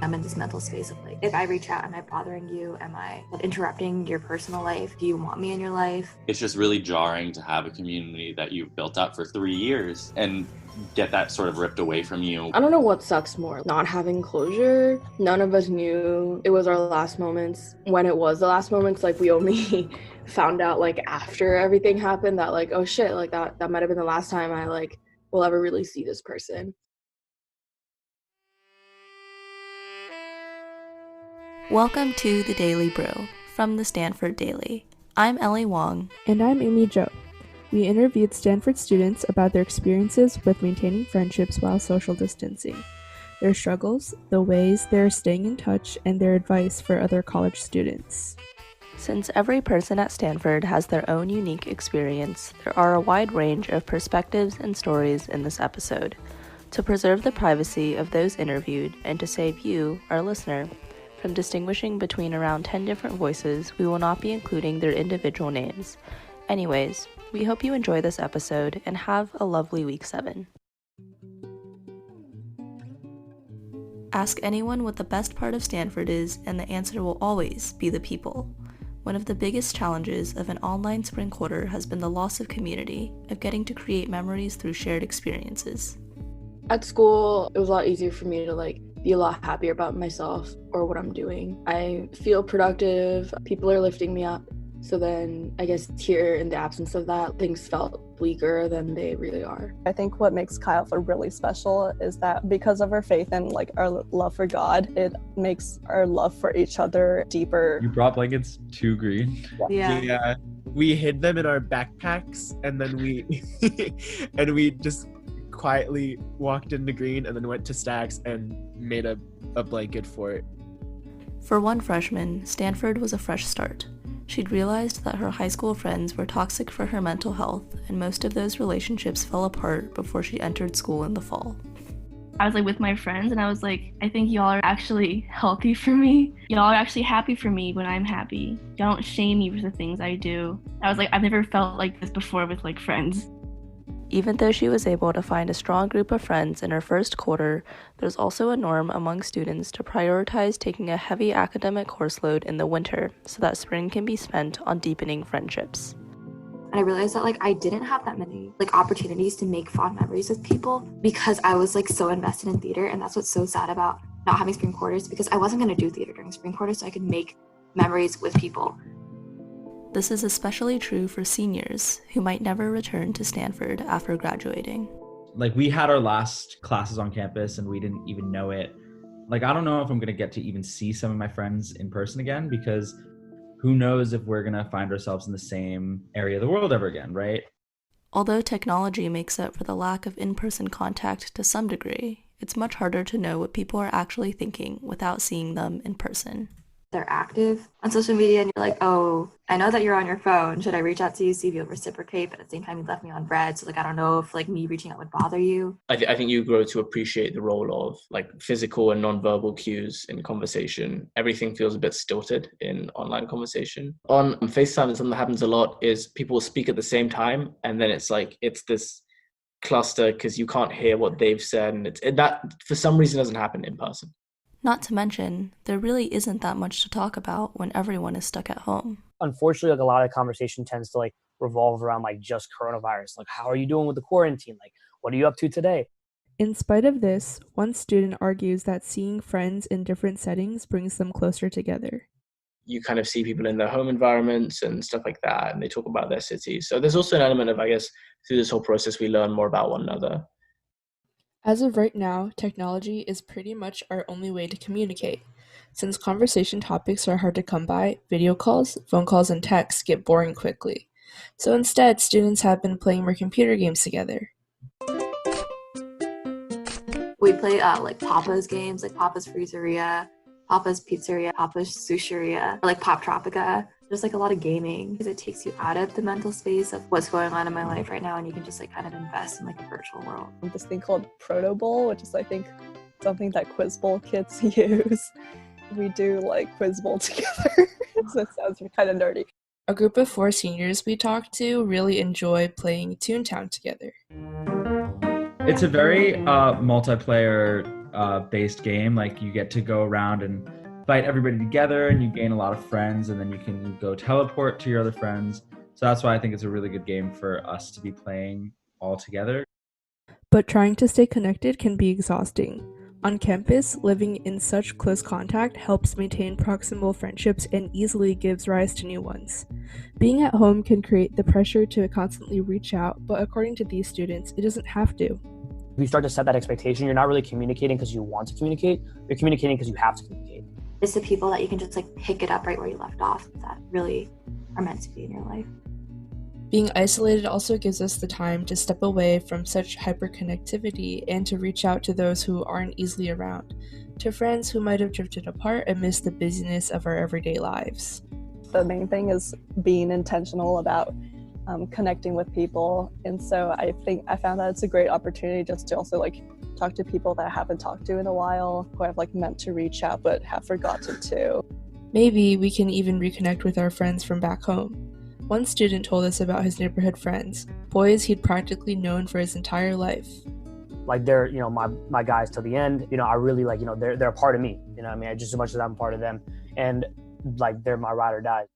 I'm in this mental space of like, if I reach out, am I bothering you? Am I interrupting your personal life? Do you want me in your life? It's just really jarring to have a community that you've built up for 3 years and get that sort of ripped away from you. I don't know what sucks more, not having closure. None of us knew it was our last moments. When it was the last moments, like we only found out like after everything happened that like, oh shit, like that might have been the last time I like will ever really see this person. Welcome to the Daily Brew from the Stanford Daily. I'm Ellie Wong. And I'm Zhou. We interviewed Stanford students about their experiences with maintaining friendships while social distancing, their struggles, the ways they're staying in touch, and their advice for other college students. Since every person at Stanford has their own unique experience, there are a wide range of perspectives and stories in this episode. To preserve the privacy of those interviewed and to save you, our listener, from distinguishing between around 10 different voices, we will not be including their individual names. Anyways, we hope you enjoy this episode and have a lovely week 7. Ask anyone what the best part of Stanford is, and the answer will always be the people. One of the biggest challenges of an online spring quarter has been the loss of community, of getting to create memories through shared experiences. At school, it was a lot easier for me to be a lot happier about myself or what I'm doing. I feel productive, people are lifting me up. So then I guess here, in the absence of that, things felt bleaker than they really are. I think what makes Chi Alpha really special is that because of our faith and our love for God, it makes our love for each other deeper. You brought blankets to Green. Yeah. We hid them in our backpacks, and then we just quietly walked into Green and then went to Stacks and made a blanket for it. For one freshman, Stanford was a fresh start. She'd realized that her high school friends were toxic for her mental health, and most of those relationships fell apart before she entered school in the fall. I was with my friends and I was like, I think y'all are actually healthy for me. Y'all are actually happy for me when I'm happy. Y'all don't shame me for the things I do. I was like, I've never felt like this before with friends. Even though she was able to find a strong group of friends in her first quarter, there's also a norm among students to prioritize taking a heavy academic course load in the winter so that spring can be spent on deepening friendships. And I realized that I didn't have that many opportunities to make fond memories with people because I was so invested in theater, and that's what's so sad about not having spring quarters, because I wasn't going to do theater during spring quarters so I could make memories with people. This is especially true for seniors who might never return to Stanford after graduating. We had our last classes on campus and we didn't even know it. I don't know if I'm going to get to even see some of my friends in person again, because who knows if we're going to find ourselves in the same area of the world ever again, right? Although technology makes up for the lack of in-person contact to some degree, it's much harder to know what people are actually thinking without seeing them in person. They're active on social media and you're like, oh, I know that you're on your phone. Should I reach out to you, see if you'll reciprocate? But at the same time, you left me on red. So I don't know if me reaching out would bother you. I think you grow to appreciate the role of physical and nonverbal cues in conversation. Everything feels a bit stilted in online conversation. On FaceTime, something that happens a lot is people will speak at the same time. And then it's this cluster because you can't hear what they've said. And that for some reason doesn't happen in person. Not to mention, there really isn't that much to talk about when everyone is stuck at home. Unfortunately, a lot of conversation tends to revolve around just coronavirus. How are you doing with the quarantine? What are you up to today? In spite of this, one student argues that seeing friends in different settings brings them closer together. You kind of see people in their home environments and stuff like that, and they talk about their cities. So there's also an element of, through this whole process, we learn more about one another. As of right now, technology is pretty much our only way to communicate. Since conversation topics are hard to come by, video calls, phone calls, and texts get boring quickly. So instead, students have been playing more computer games together. We play Papa's games, Papa's Freezeria, Papa's Pizzeria, Papa's Sushiria, or Pop Tropica. There's a lot of gaming because it takes you out of the mental space of what's going on in my life right now, and you can just kind of invest in a virtual world. This thing called Proto Bowl, which is I think something that Quiz Bowl kids use. We do Quiz Bowl together. So it sounds kind of nerdy. A group of 4 seniors we talked to really enjoy playing Toontown together. It's a very multiplayer based game. Like you get to go around and fight everybody together, and you gain a lot of friends, and then you can go teleport to your other friends. So that's why I think it's a really good game for us to be playing all together. But trying to stay connected can be exhausting. On campus, living in such close contact helps maintain proximal friendships and easily gives rise to new ones. Being at home can create the pressure to constantly reach out, but according to these students, it doesn't have to. If you start to set that expectation, you're not really communicating because you want to communicate, you're communicating because you have to communicate. It's the people that you can just like pick it up right where you left off that really are meant to be in your life. Being isolated also gives us the time to step away from such hyperconnectivity and to reach out to those who aren't easily around, to friends who might have drifted apart amidst the busyness of our everyday lives. The main thing is being intentional about connecting with people, and so I think I found that it's a great opportunity just to also like talk to people that I haven't talked to in a while, who I've like meant to reach out but have forgotten to. Maybe we can even reconnect with our friends from back home. One student told us about his neighborhood friends, boys he'd practically known for his entire life. Like they're, you know, my guys till the end. You know, I really like, you know, they're a part of me. You know what I mean? Just as much as I'm a part of them. And like they're my ride or die.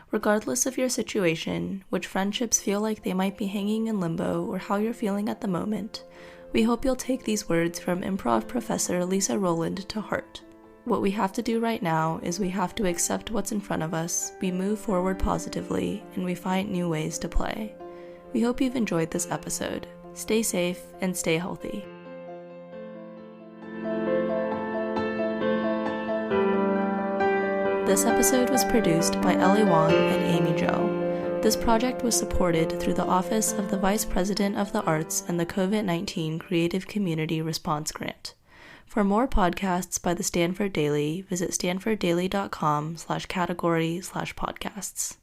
Regardless of your situation, which friendships feel like they might be hanging in limbo, or how you're feeling at the moment, we hope you'll take these words from improv professor Lisa Rowland to heart. What we have to do right now is we have to accept what's in front of us, we move forward positively, and we find new ways to play. We hope you've enjoyed this episode. Stay safe and stay healthy. This episode was produced by Ellie, Wong, and Amy Zhou. This project was supported through the Office of the Vice President of the Arts and the COVID-19 Creative Community Response Grant. For more podcasts by the Stanford Daily, visit stanforddaily.com/category/podcasts.